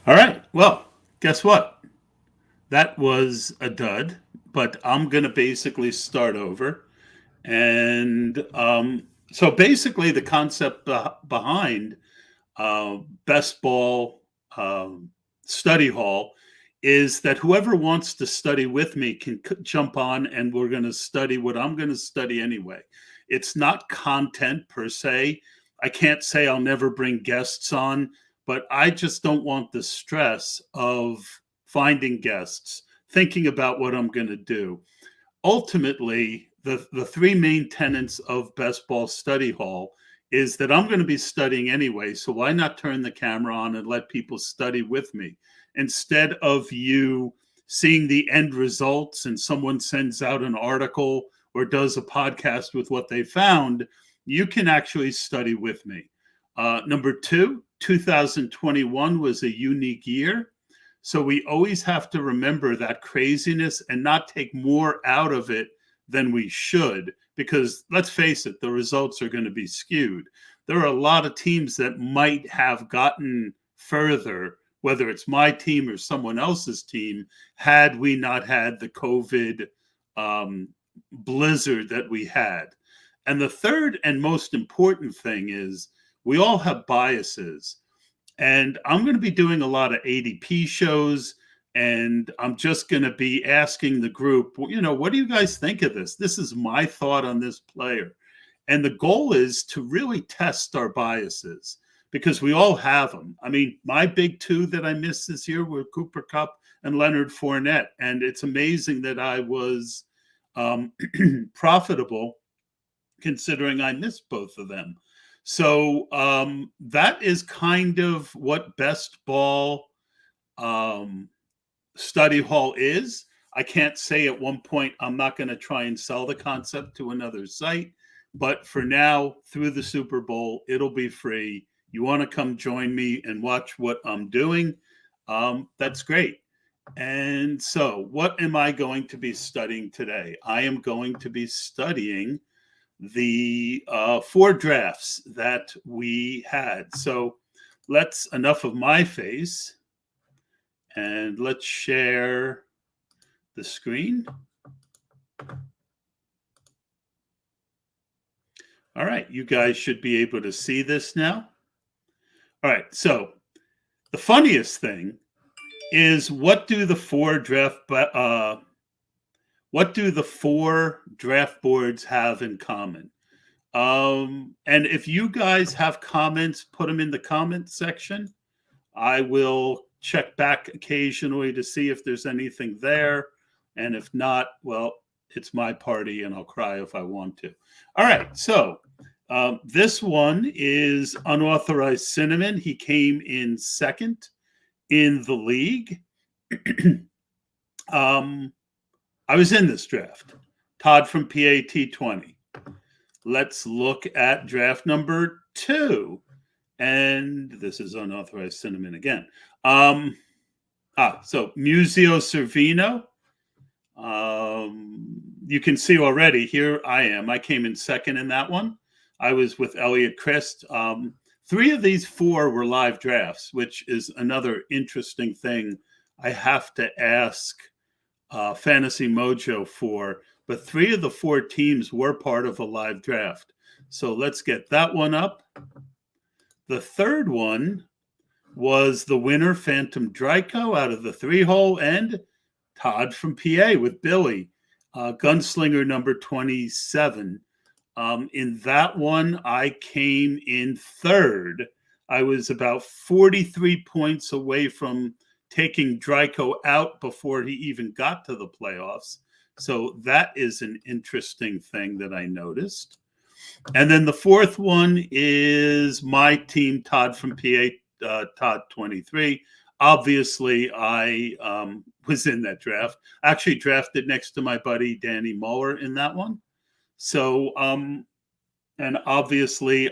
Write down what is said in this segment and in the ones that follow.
All right. Well, guess what? That was a dud, but I'm going to basically start over. And so basically, the concept behind uh, Best Ball um, Study Hall is that whoever wants to study with me can jump on and we're going to study what I'm going to study anyway. It's not content per se. I can't say I'll never bring guests on, but I just don't want the stress of finding guests, thinking about what I'm going to do. Ultimately, the three main tenets of Best Ball Study Hall is that I'm going to be studying anyway. So why not turn the camera on and let people study with me instead of you seeing the end results and someone sends out an article or does a podcast with what they found? You can actually study with me. Number two, 2021 was a unique year. So we always have to remember that craziness and not take more out of it than we should, because let's face it, the results are going to be skewed. There are a lot of teams that might have gotten further, whether it's my team or someone else's team, had we not had the COVID um, blizzard that we had. And the third and most important thing is we all have biases. And I'm going to be doing a lot of ADP shows. And I'm just going to be asking the group, what do you guys think of this? This is my thought on this player. And the goal is to really test our biases because we all have them. I mean, my big two that I missed this year were Cooper Kupp and Leonard Fournette. And it's amazing that I was profitable considering I missed both of them. So that is kind of what Best Ball um, Study Hall is. I can't say at one point I'm not going to try and sell the concept to another site, but for now, through the Super Bowl, it'll be free. You want to come join me and watch what I'm doing? That's great. And so, what am I going to be studying today? I am going to be studying the four drafts that we had. So let's enough of my face and let's share the screen. All right, you guys should be able to see this now. All right, so the funniest thing is what do the four draft boards have in common? And if you guys have comments, put them in the comment section. I will check back occasionally to see if there's anything there. And if not, well, it's my party and I'll cry if I want to. All right. So this one is unauthorized cinnamon. He came in second in the league. I was in this draft. Todd from PAT20. Let's look at draft number 2. And this is unauthorized cinnamon again. So Museo Cervino. You can see already here I am. I came in second in that one. I was with Elliot Christ. 3 of these 4 were live drafts, which is another interesting thing I have to ask Fantasy Mojo for. But 3 of the 4 teams were part of a live draft. So let's get that one up. The third one was the winner, Phantom Draco, out of the 3-hole, and Todd from PA with Billy, Gunslinger number 27. In that one, I came in third. I was about 43 points away from taking Draco out before he even got to the playoffs. So that is an interesting thing that I noticed. And then the fourth one is my team, Todd from PA, Todd 23. Obviously, I was in that draft. I actually drafted next to my buddy Danny Muller in that one. So, and obviously,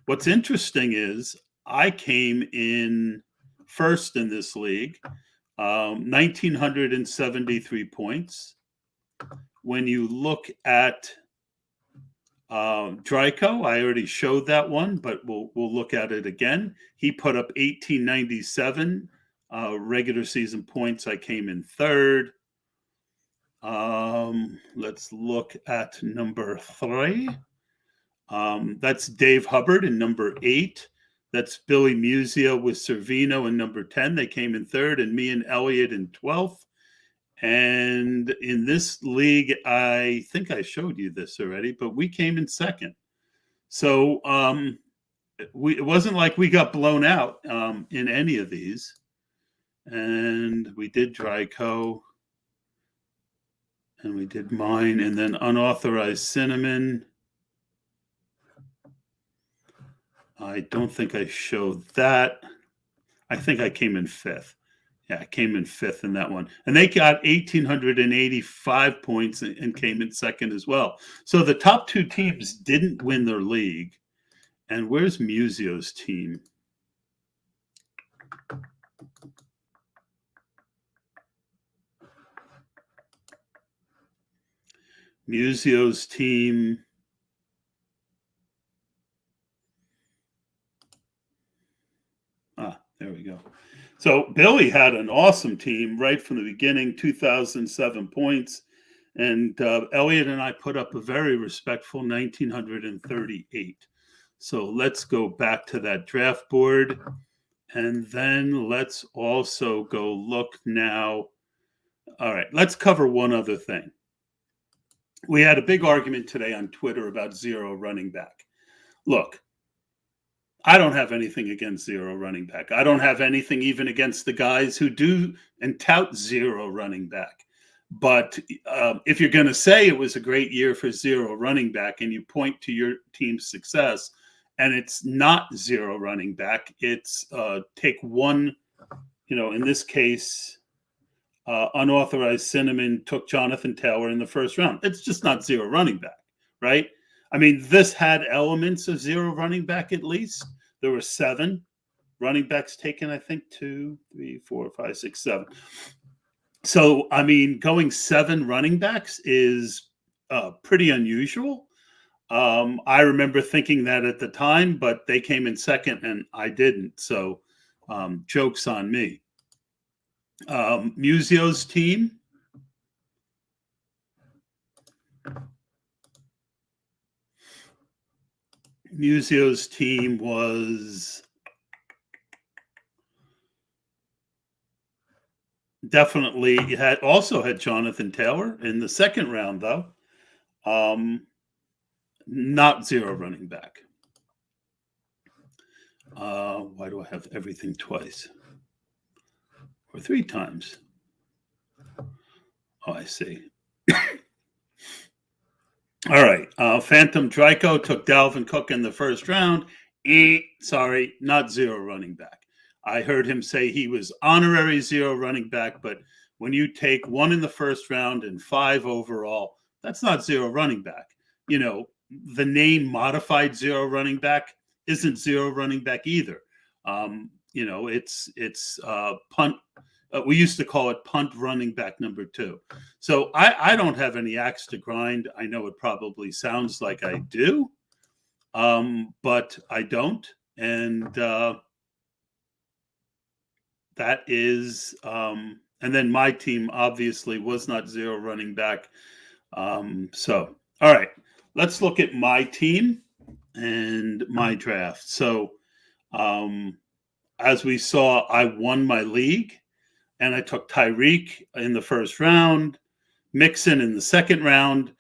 what's interesting is I came in first in this league, 1,973 points. When you look at Draco, I already showed that one, but we'll look at it again. He put up 1897. Regular season points, I came in third. Let's look at number 3. That's Dave Hubbard in number 8. That's Billy Musio with Servino in number 10. They came in third, and me and Elliot in 12th. And in this league, I think I showed you this already, but we came in second. So it wasn't like we got blown out in any of these. And we did Dryco, and we did mine, and then unauthorized cinnamon. I don't think I showed that. I think I came in 5th. Yeah, I came in 5th in that one. And they got 1,885 points and came in second as well. So the top 2 teams didn't win their league. And where's Musio's team? Musio's team. There we go. So Billy had an awesome team right from the beginning, 2,007 points. And Elliot and I put up a very respectful 1,938. So let's go back to that draft board. And then let's also go look now. All right, let's cover one other thing. We had a big argument today on Twitter about zero running back. Look, I don't have anything against zero running back. I don't have anything even against the guys who do and tout zero running back. But if you're going to say it was a great year for zero running back and you point to your team's success and it's not zero running back, it's take one, in this case, unauthorized cinnamon took Jonathan Taylor in the first round. It's just not zero running back, right? I mean, this had elements of zero running back at least. There were 7 running backs taken, I think 2, 3, 4, 5, 6, 7. So, I mean, going 7 running backs is pretty unusual. I remember thinking that at the time, but they came in second and I didn't. So, joke's on me. Musio's team. Musio's team was definitely had Jonathan Taylor in the second round, though. Not zero running back. Why do I have everything twice or 3 times? Oh, I see. All right. Phantom Dryco took Dalvin Cook in the first round. Sorry, not zero running back. I heard him say he was honorary zero running back, but when you take 1 in the first round and 5 overall, that's not zero running back. The name modified zero running back isn't zero running back either. It's punt. We used to call it punt running back number 2. So I don't have any axe to grind. I know it probably sounds like I do, but I don't. And that is, and then my team obviously was not zero running back. So, all right, let's look at my team and my draft. So, as we saw, I won my league. And I took Tyreek in the first round, Mixon in the second round.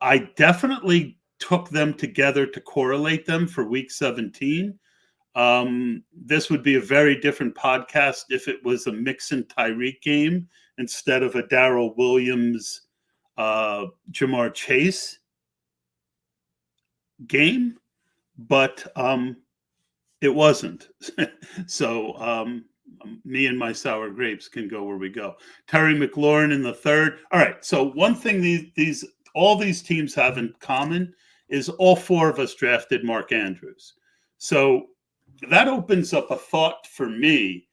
I definitely took them together to correlate them for week 17. This would be a very different podcast if it was a Mixon Tyreek game instead of a Darrell Williams, Jamar Chase game. But it wasn't. So, me and my sour grapes can go where we go. Terry McLaurin in the third. All right. So one thing all these teams have in common is all 4 of us drafted Mark Andrews. So that opens up a thought for me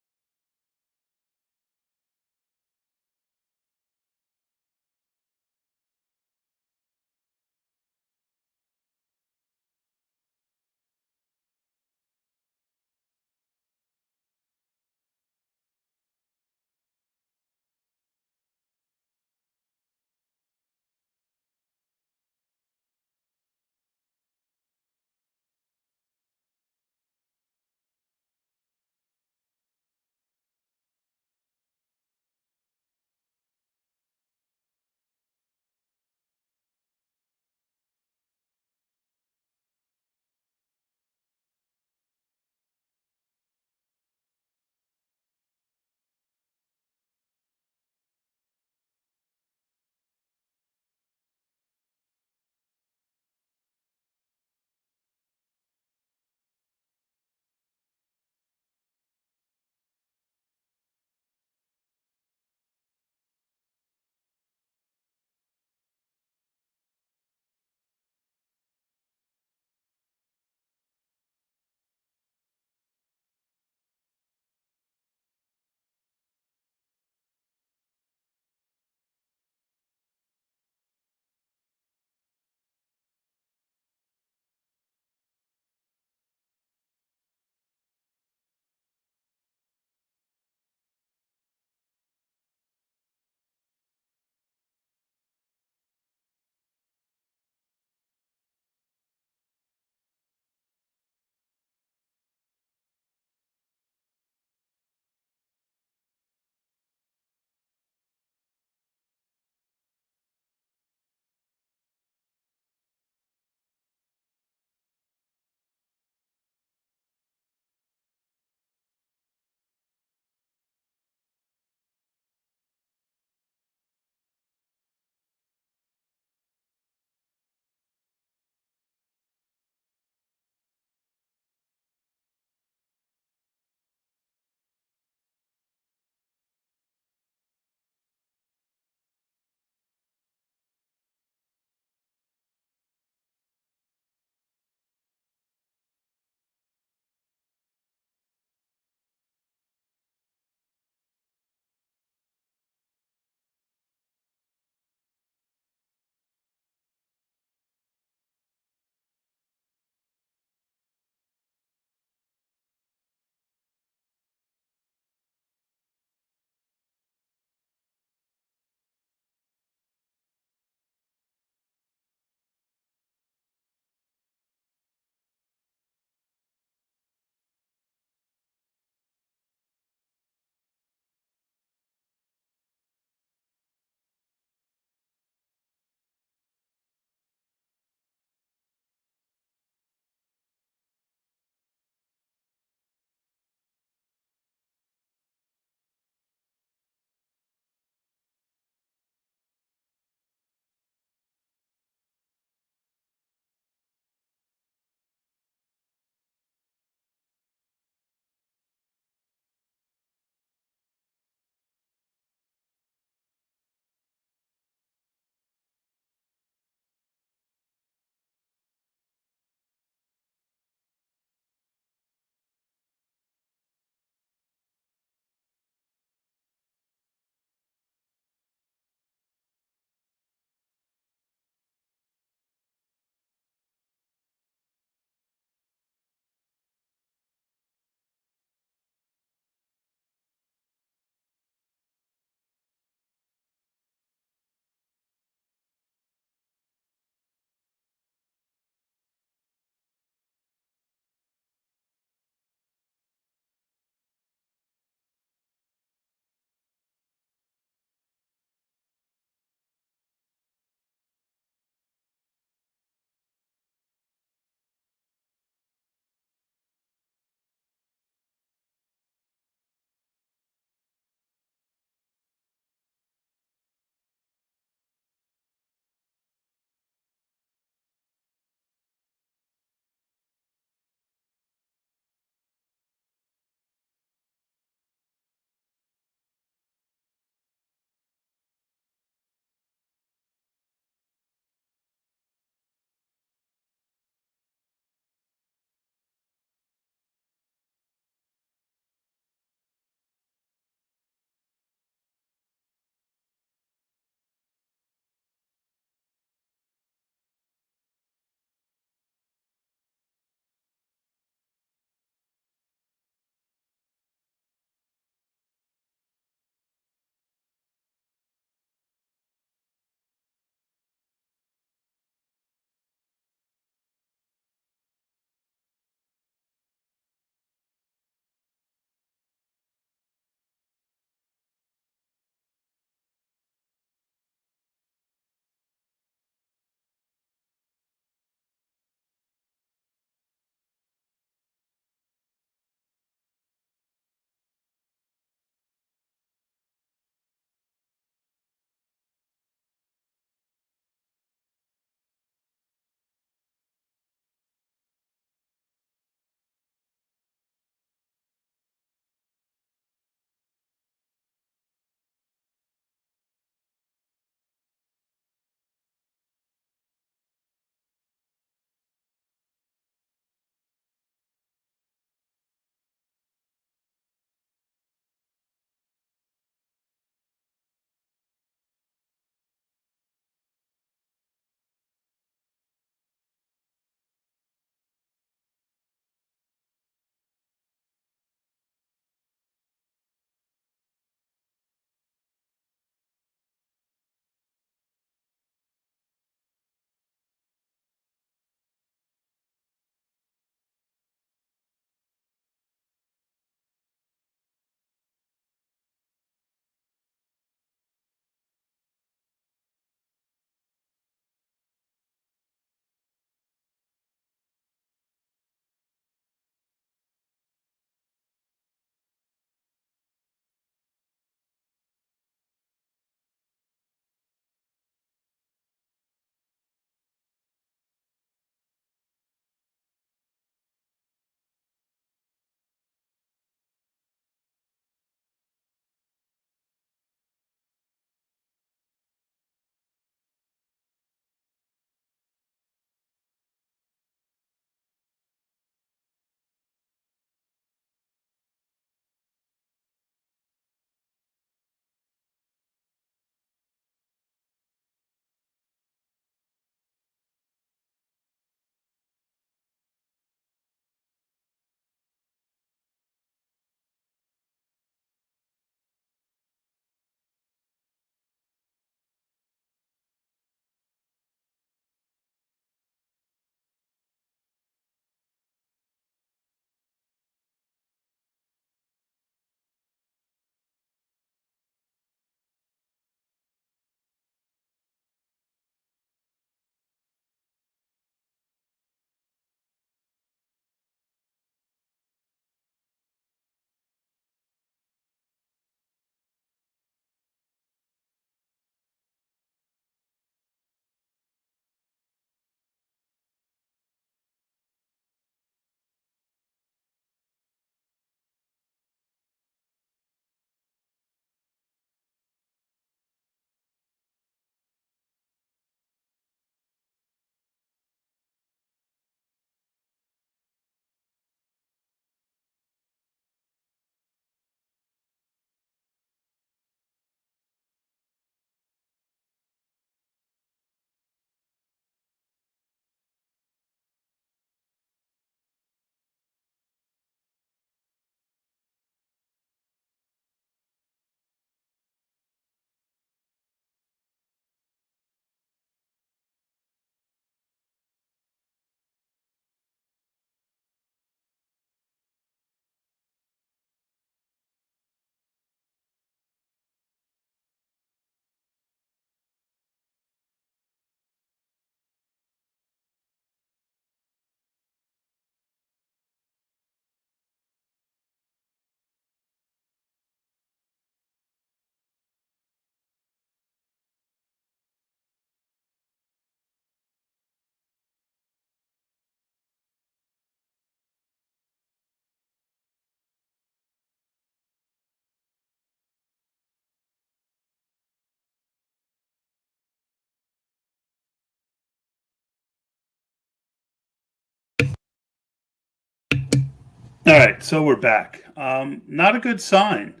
All right, so we're back. Not a good sign.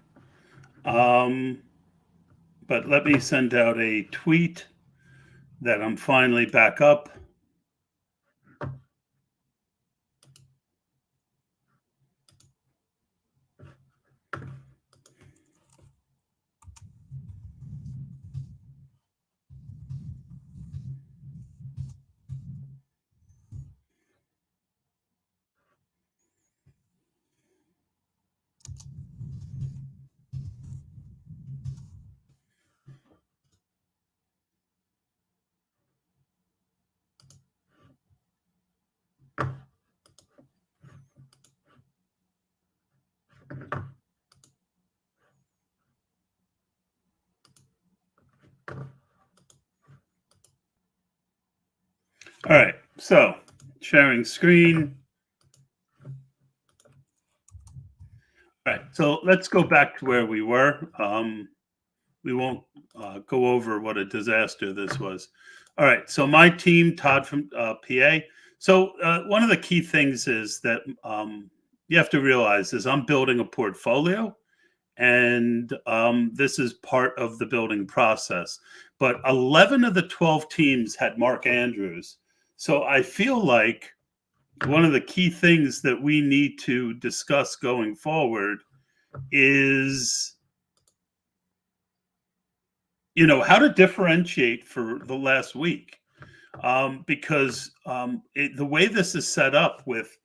Um, but let me send out a tweet that I'm finally back up. All right, so sharing screen. All right, so let's go back to where we were. We won't go over what a disaster this was. All right, so my team, Todd from PA. So one of the key things is that you have to realize is I'm building a portfolio, and this is part of the building process. But 11 of the 12 teams had Mark Andrews. So I feel like one of the key things that we need to discuss going forward is how to differentiate for the last week, because the way this is set up with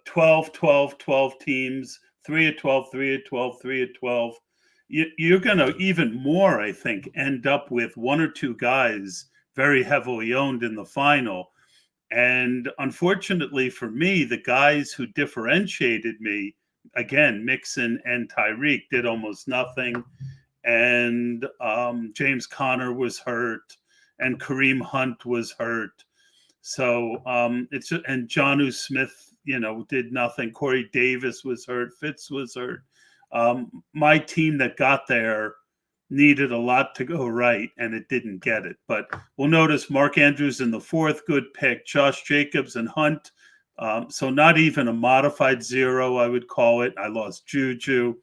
12, 12, 12 teams, 3 of 12, 3 of 12, 3 of 12, you're going to even more, I think, end up with one or two guys very heavily owned in the final. And unfortunately for me, the guys who differentiated me, again, Mixon and Tyreek, did almost nothing. And James Conner was hurt, and Kareem Hunt was hurt. So and Jonnu Smith, did nothing. Corey Davis was hurt. Fitz was hurt. My team that got there needed a lot to go right, and it didn't get it. But we'll notice Mark Andrews in the fourth, good pick. Josh Jacobs and Hunt. So not even a modified zero, I would call it. I lost Juju.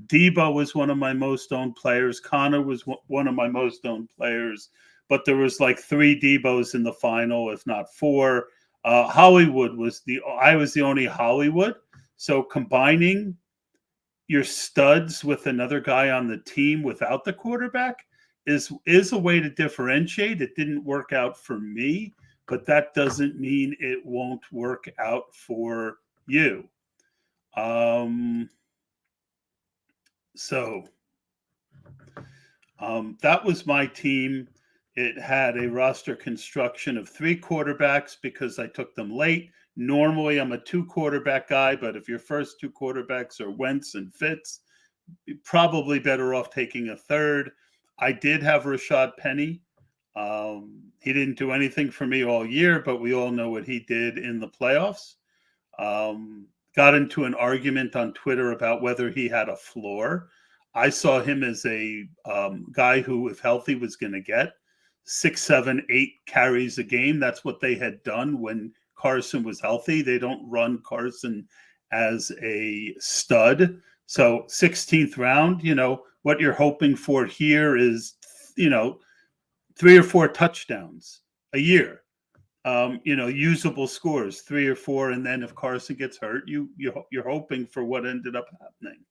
Debo was one of my most owned players. Connor was one of my most owned players. But there was like 3 Debos in the final, if not 4. Hollywood I was the only Hollywood. So combining your studs with another guy on the team without the quarterback is a way to differentiate. It didn't work out for me, but that doesn't mean it won't work out for you. So that was my team. It had a roster construction of 3 quarterbacks because I took them late. Normally, I'm a 2 quarterback guy, but if your first 2 quarterbacks are Wentz and Fitz, you're probably better off taking a third. I did have Rashad Penny. He didn't do anything for me all year, but we all know what he did in the playoffs. Got into an argument on Twitter about whether he had a floor. I saw him as a guy who, if healthy, was going to get 6, 7, 8 carries a game. That's what they had done when Carson was healthy. They don't run Carson as a stud. So 16th round, what you're hoping for here is, 3 or 4 touchdowns a year. Usable scores, 3 or 4, and then if Carson gets hurt, you're hoping for what ended up happening.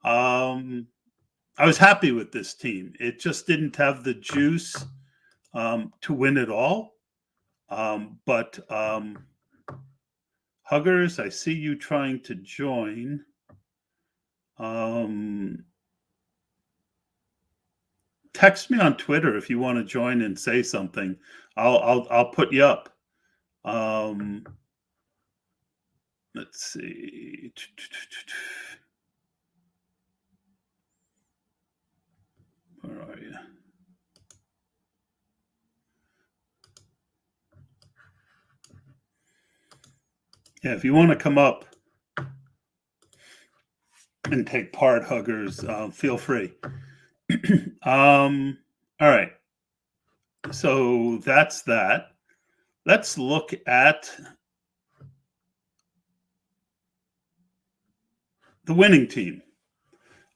I was happy with this team. It just didn't have the juice to win it all. But Huggers, I see you trying to join. Text me on Twitter if you want to join and say something. I'll put you up. Let's see. Where are you? Yeah, if you want to come up and take part, Huggers, feel free. All right. So that's that. Let's look at the winning team.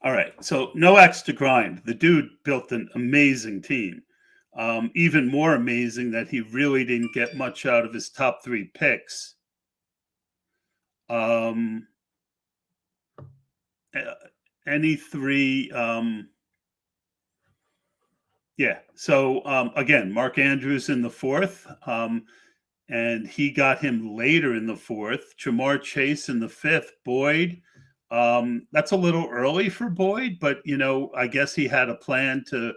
All right. So no axe to grind. The dude built an amazing team. Even more amazing that he really didn't get much out of his top three picks. Um, any three. Yeah. So again, Mark Andrews in the fourth. And he got him later in the fourth. Jamar Chase in the fifth. Boyd. That's a little early for Boyd, but I guess he had a plan to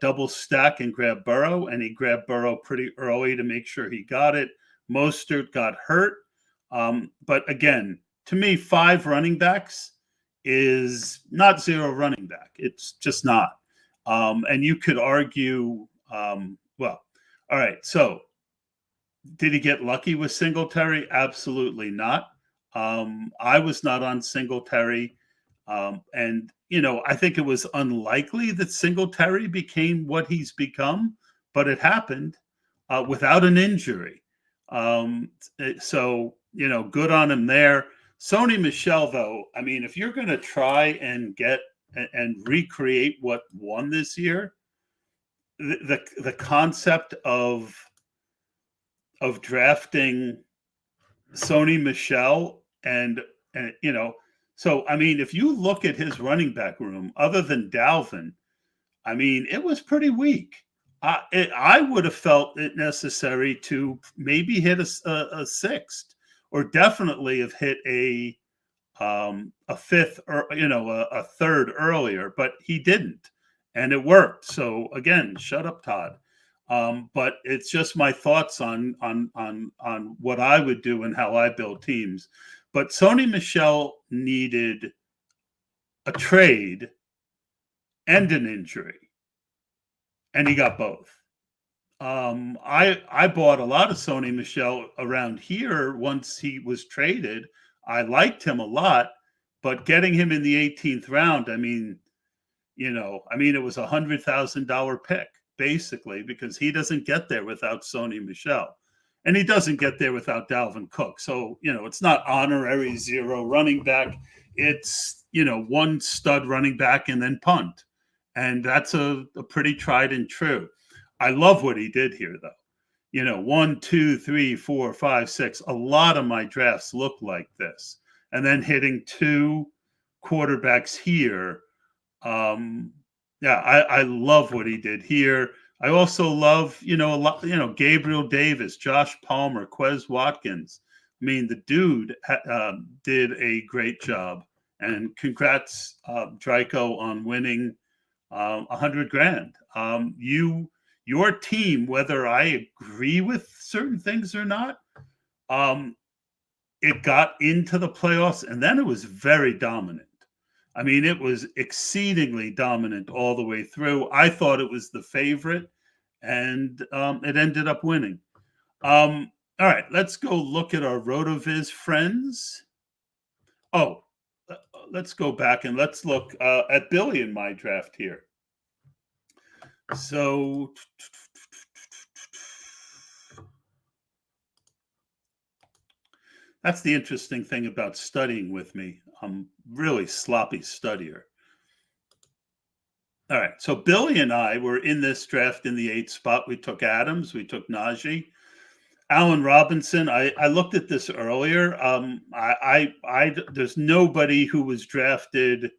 double stack and grab Burrow, and he grabbed Burrow pretty early to make sure he got it. Mostert got hurt. But again, to me, 5 running backs is not 0 running back. It's just not. And you could argue, well, all right. So did he get lucky with Singletary? Absolutely not. I was not on Singletary. And, I think it was unlikely that Singletary became what he's become, but it happened without an injury. So, good on him there. Sony Michel, though, I mean, if you're going to try and get and recreate what won this year, the concept of drafting Sony Michel and so I mean, if you look at his running back room, other than Dalvin, I mean, it was pretty weak. I would have felt it necessary to maybe hit a sixth, or definitely have hit a fifth, or a third earlier, but he didn't, and it worked. So again, shut up, Todd. But it's just my thoughts on what I would do and how I build teams. But Sony Michel needed a trade and an injury, and he got both. I bought a lot of Sony Michel around here once he was traded. I liked him a lot, but getting him in the 18th round, I mean, it was $100,000 pick basically, because he doesn't get there without Sony Michel. And he doesn't get there without Dalvin Cook. So, it's not honorary 0 running back. It's, 1 stud running back and then punt. And that's a pretty tried and true. I love what he did here, though. 1, 2, 3, 4, 5, 6. A lot of my drafts look like this. And then hitting 2 quarterbacks here. I love what he did here. I also love, a lot, Gabriel Davis, Josh Palmer, Quez Watkins. I mean, the dude did a great job, and congrats, Draco, on winning $100,000. Your team, whether I agree with certain things or not, it got into the playoffs, and then it was very dominant. I mean, it was exceedingly dominant all the way through. I thought it was the favorite, and it ended up winning. All right, let's go look at our RotoViz friends. Oh, let's go back and let's look at Billy in my draft here. So that's the interesting thing about studying with me. I'm really sloppy studier. All right. So Billy and I were in this draft in the 8th spot. We took Adams. We took Najee. Allen Robinson. I looked at this earlier. There's nobody who was drafted.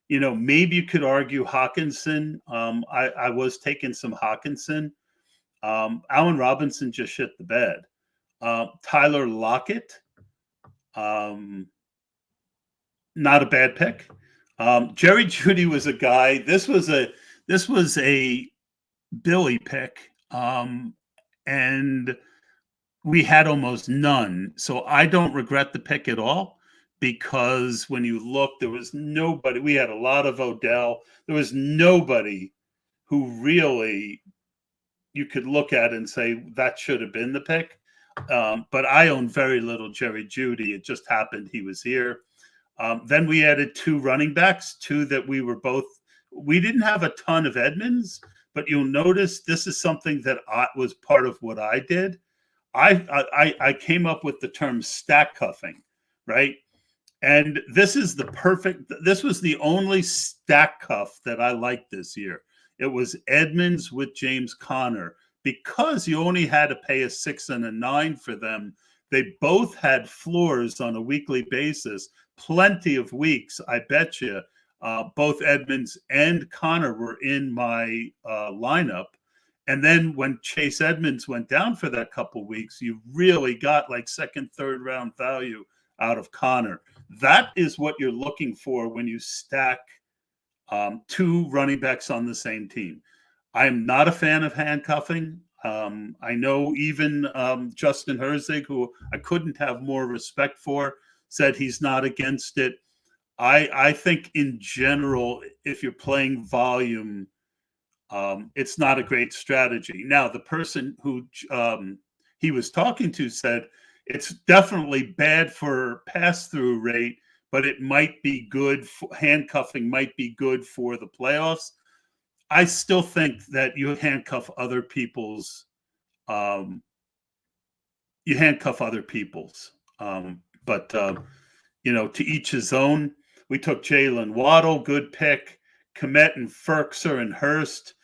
Maybe you could argue Hawkinson. I was taking some Hawkinson. Allen Robinson just shit the bed. Tyler Lockett. Not a bad pick. Jerry Jeudy was a guy. This was a Billy pick, and we had almost none. So I don't regret the pick at all, because when you look, there was nobody. We had a lot of Odell. There was nobody who really you could look at and say that should have been the pick. But I own very little Jerry Jeudy. It just happened he was here. Then we added 2 running backs, 2 that we didn't have a ton of Edmonds, but you'll notice this is something that was part of what I did. I came up with the term stack cuffing, right? And this is the perfect, this was the only stack cuff that I liked this year. It was Edmonds with James Conner. Because you only had to pay a 6 and a 9 for them, they both had floors on a weekly basis, plenty of weeks. I bet you both Edmonds and Conner were in my lineup. And then when Chase Edmonds went down for that couple weeks, you really got like second, third round value out of Conner. That is what you're looking for when you stack two running backs on the same team. I'm not a fan of handcuffing. I know even Justin Herzig, who I couldn't have more respect for, said he's not against it. I think in general, if you're playing volume, it's not a great strategy. Now, the person who he was talking to said it's definitely bad for pass-through rate, but it might be good. Handcuffing might be good for the playoffs. I still think that you handcuff other people's. You handcuff other people's. But to each his own. We took Jalen Waddle, good pick. Komet and Ferkser and Hurst.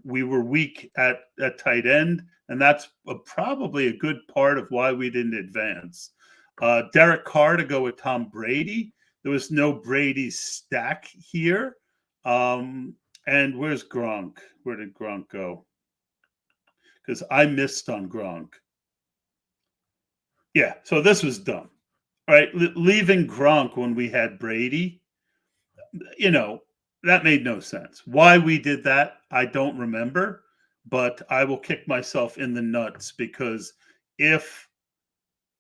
We were weak at tight end, and that's probably a good part of why we didn't advance. Derek Carr to go with Tom Brady. There was no Brady stack here. And where's Gronk? Where did Gronk go? Because I missed on Gronk. Yeah, so this was dumb. All right, leaving Gronk when we had Brady, that made no sense. Why we did that, I don't remember, but I will kick myself in the nuts because if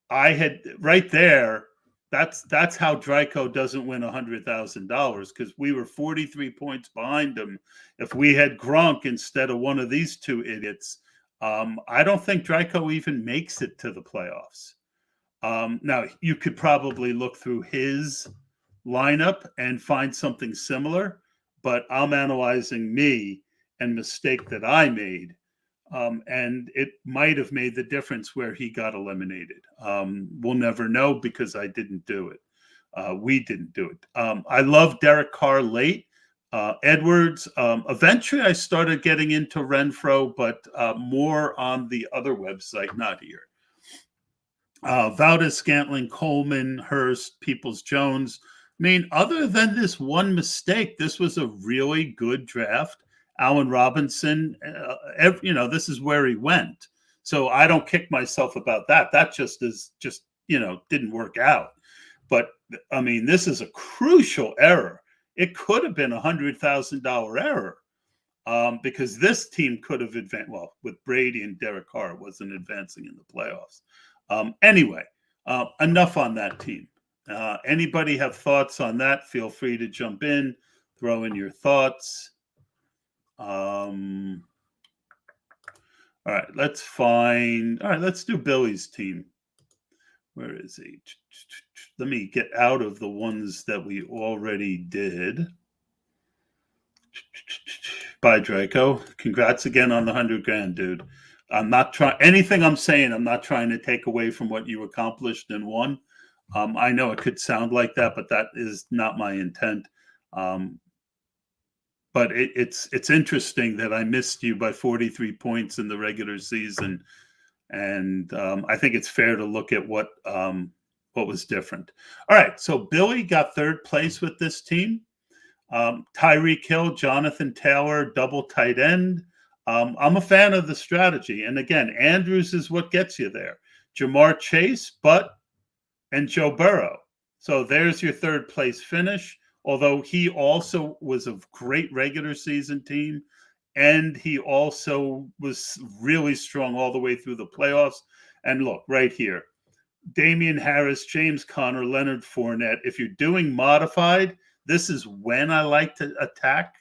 I had right there, that's how Dryko doesn't win $100,000 because we were 43 points behind him. If we had Gronk instead of one of these two idiots, I don't think Dryko even makes it to the playoffs. Now, you could probably look through his lineup and find something similar, but I'm analyzing me and mistake that I made. And it might have made the difference where he got eliminated. We'll never know because I didn't do it. We didn't do it. I love Derek Carr late. Edwards. Eventually, I started getting into Renfro, but more on the other website, not here. Valdez, Scantling, Coleman, Hurst, Peoples-Jones. I mean, other than this one mistake, this was a really good draft. Allen Robinson, this is where he went. So I don't kick myself about that. That just didn't work out. But, I mean, this is a crucial error. It could have been a $100,000 error because this team could have advanced. Well, with Brady and Derek Carr, wasn't advancing in the playoffs. Anyway, enough on that team. Anybody have thoughts on that? Feel free to jump in, throw in your thoughts. All right, let's do Billy's team. Where is he? Let me get out of the ones that we already did. Bye, Draco. Congrats again on the $100,000, dude. I'm not trying anything I'm saying. I'm not trying to take away from what you accomplished and won. I know it could sound like that, but that is not my intent. But it's interesting that I missed you by 43 points in the regular season, and I think it's fair to look at what was different. All right, so Billy got third place with this team. Tyreek Hill, Jonathan Taylor, double tight end. I'm a fan of the strategy. And again, Andrews is what gets you there. Jamar Chase, and Joe Burrow. So there's your third place finish, although he also was a great regular season team. And he also was really strong all the way through the playoffs. And look, right here, Damian Harris, James Conner, Leonard Fournette. If you're doing modified, this is when I like to attack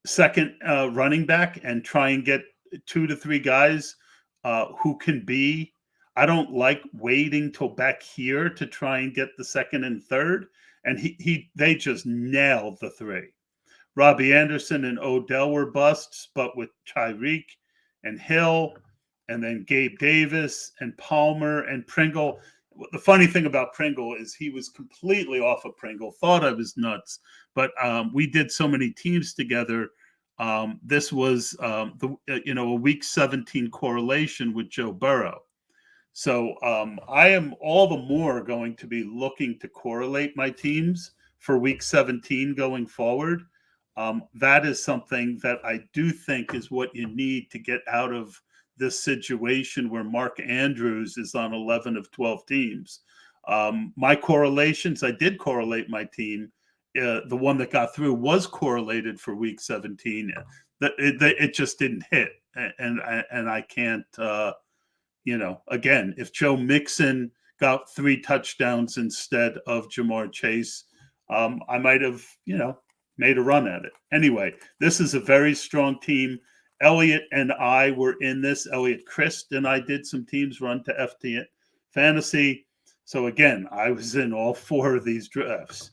second running back and try and get 2 to 3 guys who can be. I don't like waiting till back here to try and get the second and third. And they just nailed the 3. Robbie Anderson and Odell were busts, but with Tyreek and Hill, and then Gabe Davis and Palmer and Pringle, the funny thing about Pringle is he was completely off of Pringle, thought I was nuts, but we did so many teams together. This was a week 17 correlation with Joe Burrow. So I am all the more going to be looking to correlate my teams for week 17 going forward. That is something that I do think is what you need to get out of this situation where Mark Andrews is on 11 of 12 teams. My correlations, I did correlate my team. The one that got through was correlated for week 17. It just didn't hit. And I can't, again, if Joe Mixon got 3 touchdowns instead of Jamar Chase, I might have, made a run at it. Anyway, this is a very strong team. Elliot and I were in this. Elliot Christ and I did some teams run to FT Fantasy. So again, I was in all 4 of these drafts.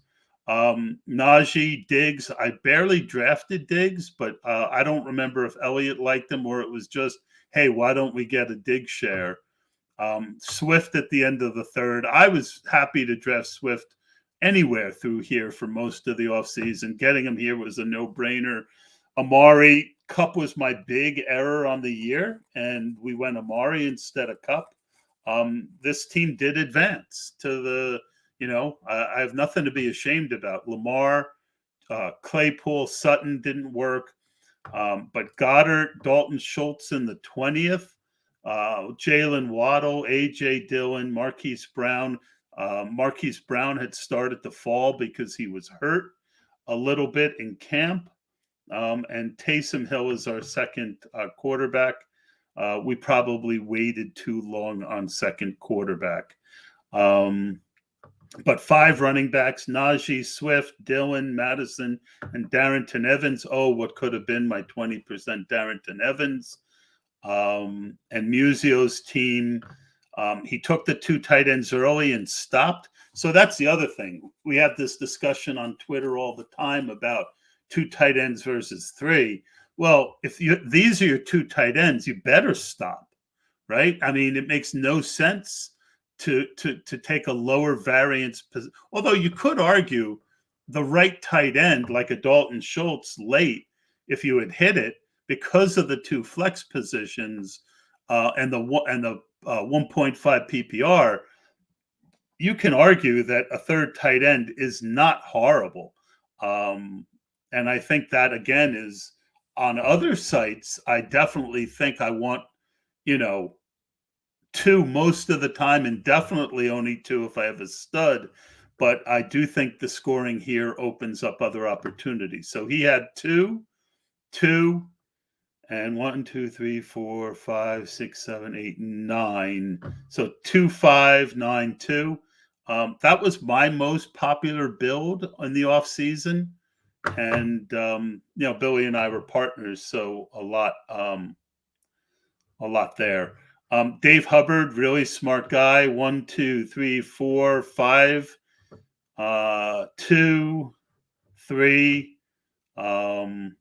Najee, Diggs, I barely drafted Diggs, but I don't remember if Elliot liked him or it was just, hey, why don't we get a Diggs share? Swift at the end of the 3rd. I was happy to draft Swift anywhere through here for most of the offseason. Getting him here was a no-brainer. Amari, Cup was my big error on the year, and we went Amari instead of Cup. This team did advance to the, I have nothing to be ashamed about. Lamar, Claypool, Sutton didn't work, but Goddard, Dalton Schultz in the 20th, Jalen Waddle, A.J. Dillon, Marquise Brown. Marquise Brown had started to fall because he was hurt a little bit in camp. And Taysom Hill is our second quarterback. We probably waited too long on second quarterback. But 5 running backs, Najee, Swift, Dillon, Madison, and Darrington Evans. Oh, what could have been my 20% Darrington Evans. And Musio's team, he took the 2 tight ends early and stopped. So that's the other thing. We have this discussion on Twitter all the time about 2 tight ends versus 3. Well, if these are your 2 tight ends, you better stop, right? I mean, it makes no sense to take a lower variance. Although you could argue the right tight end, like a Dalton Schultz late, if you had hit it, because of the 2 flex positions and the 1.5 PPR, you can argue that a 3rd tight end is not horrible. And I think that, again, is on other sites, I definitely think I want, 2 most of the time, and definitely only 2 if I have a stud. But I do think the scoring here opens up other opportunities. So he had 2, and 1, 2, 3, 4, 5, 6, 7, 8, 9. So 2, 5, 9, 2. That was my most popular build in the off season. And, Billy and I were partners, so a lot there. Dave Hubbard, really smart guy. 1, 2, 3, 4, 5, 2, 3. And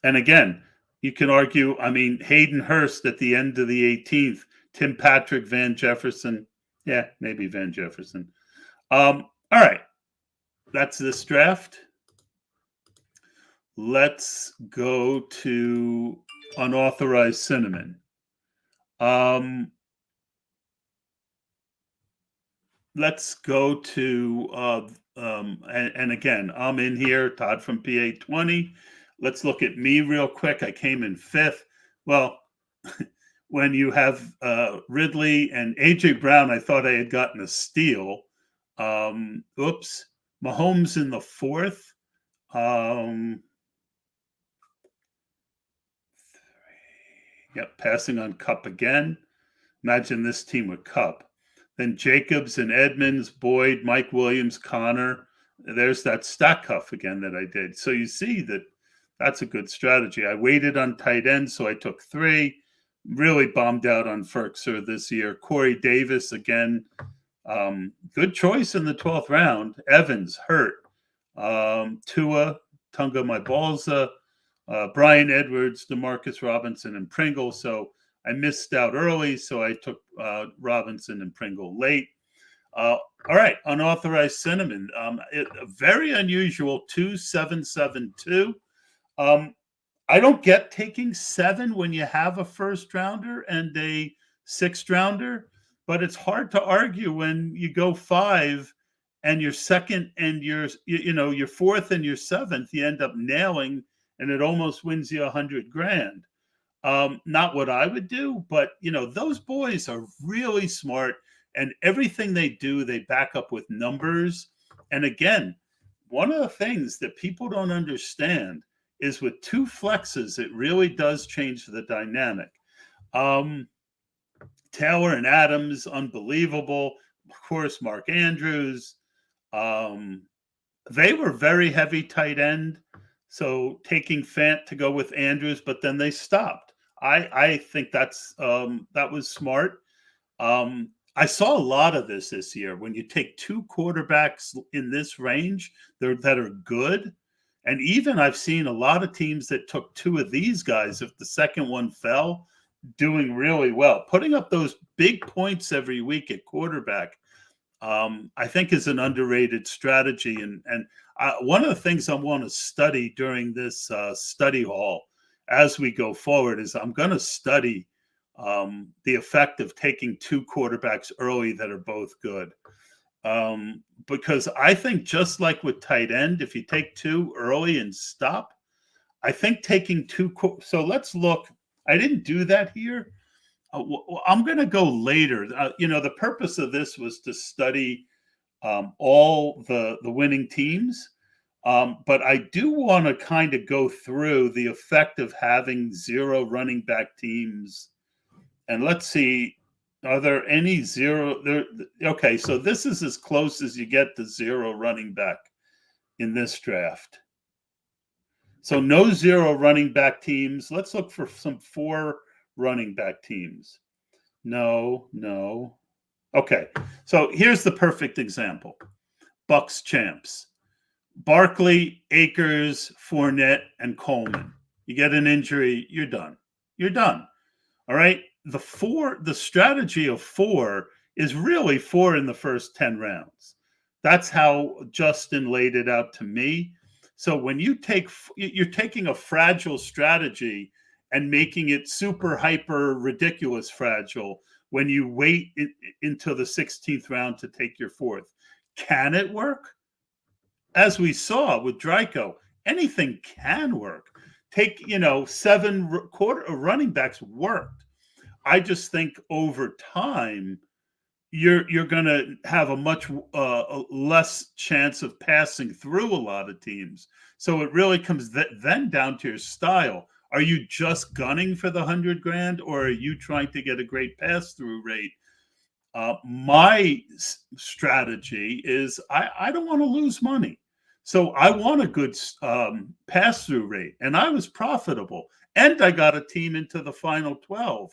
again, you can argue, Hayden Hurst at the end of the 18th, Tim Patrick, Van Jefferson. Yeah, maybe Van Jefferson. All right. That's this draft. Let's go to unauthorized cinnamon. Let's go to, and again, I'm in here, Todd from PA20. Let's look at me real quick. I came in 5th. Well, when you have Ridley and A.J. Brown, I thought I had gotten a steal. Oops. Mahomes in the 4th. Yep, passing on Cup again. Imagine this team with Cup. Then Jacobs and Edmonds, Boyd, Mike Williams, Connor. There's that stack cuff again that I did. So you see that that's a good strategy. I waited on tight end, so I took 3. Really bombed out on Ferkser this year. Corey Davis, again, good choice in the 12th round. Evans, hurt. Tua, Tunga Maibalza, Brian Edwards, Demarcus Robinson, and Pringle. So I missed out early, so I took Robinson and Pringle late. All right, unauthorized cinnamon. Very unusual 2772. Um, I don't get taking 7 when you have a first rounder and a sixth rounder, but it's hard to argue when you go 5 and your second and your fourth and your seventh, you end up nailing, and it almost wins you 100 grand. Not what I would do, but those boys are really smart, and everything they do, they back up with numbers. And again, one of the things that people don't understand is with two flexes, it really does change the dynamic. Um, Taylor and Adams, unbelievable. Of course, Mark Andrews. Um, they were very heavy tight end. So taking Fant to go with Andrews, but then they stopped. I think that was smart. I saw a lot of this year when you take two quarterbacks in this range that are good. And even I've seen a lot of teams that took two of these guys, if the second one fell, doing really well. Putting up those big points every week at quarterback, I think is an underrated strategy. And one of the things I want to study during this study hall as we go forward is I'm going to study the effect of taking two quarterbacks early that are both good. Because I think just like with tight end, if you take two early and stop, I think taking two. So let's look. I didn't do that here. I'm going to go later. The purpose of this was to study all the winning teams. But I do want to kind of go through the effect of having 0 running back teams. And let's see, are there any 0? Okay, so this is as close as you get to 0 running back in this draft. So no 0 running back teams. Let's look for some 4 running back teams. No. Okay, so here's the perfect example. Bucks champs. Barkley, Akers, Fournette, and Coleman. You get an injury, you're done. All right. The strategy of 4 is really 4 in the first 10 rounds. That's how Justin laid it out to me. So when you're taking a fragile strategy and making it super hyper ridiculous fragile when you wait until the 16th round to take your 4th. Can it work? As we saw with Draco, anything can work. Take 7 running backs worked. I just think over time you're going to have a much less chance of passing through a lot of teams. So it really comes then down to your style. Are you just gunning for the 100 grand, or are you trying to get a great pass through rate? My strategy is I don't want to lose money. So I want a good pass through rate, and I was profitable, and I got a team into the final 12.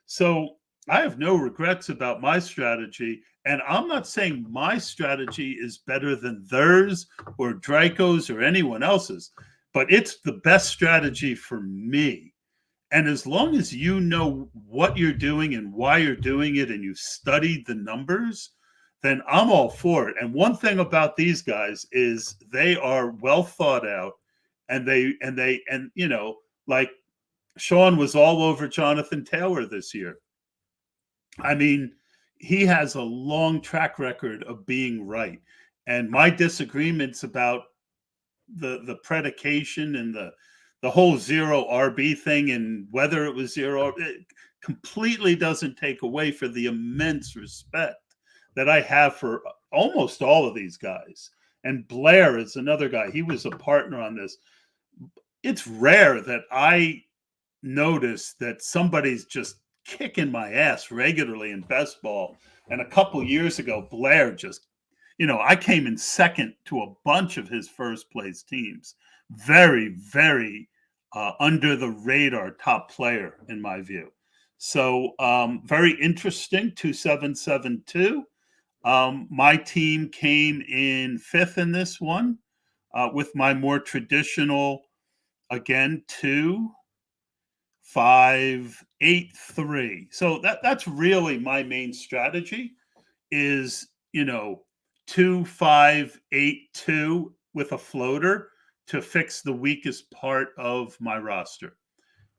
So I have no regrets about my strategy. And I'm not saying my strategy is better than theirs or Draco's or anyone else's, but it's the best strategy for me. And as long as you know what you're doing and why you're doing it, and you've studied the numbers, then I'm all for it. And one thing about these guys is they are well thought out, and like Sean was all over Jonathan Taylor this year. I mean, he has a long track record of being right. And my disagreements about the predication and the whole 0 RB thing and whether it was 0, it completely doesn't take away for the immense respect that I have for almost all of these guys. And Blair is another guy. He was a partner on this. It's rare that I notice that somebody's just kicking my ass regularly in Bestball. And a couple years ago, Blair just, I came in second to a bunch of his first place teams. Very, very under the radar top player in my view. So very interesting, 2772. My team came in 5th in this one with my more traditional, again, 2, 5, 8, 3. So that's really my main strategy is you know, 2-5-8-2 with a floater to fix the weakest part of my roster.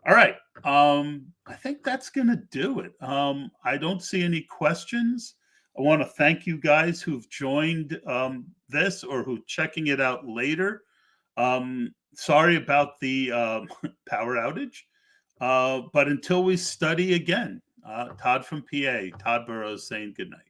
All right. I think that's going to do it. I don't see any questions. I want to thank you guys who've joined this or who checking it out later. Sorry about the power outage. But until we study again, Todd from PA, Todd Burrows saying good night.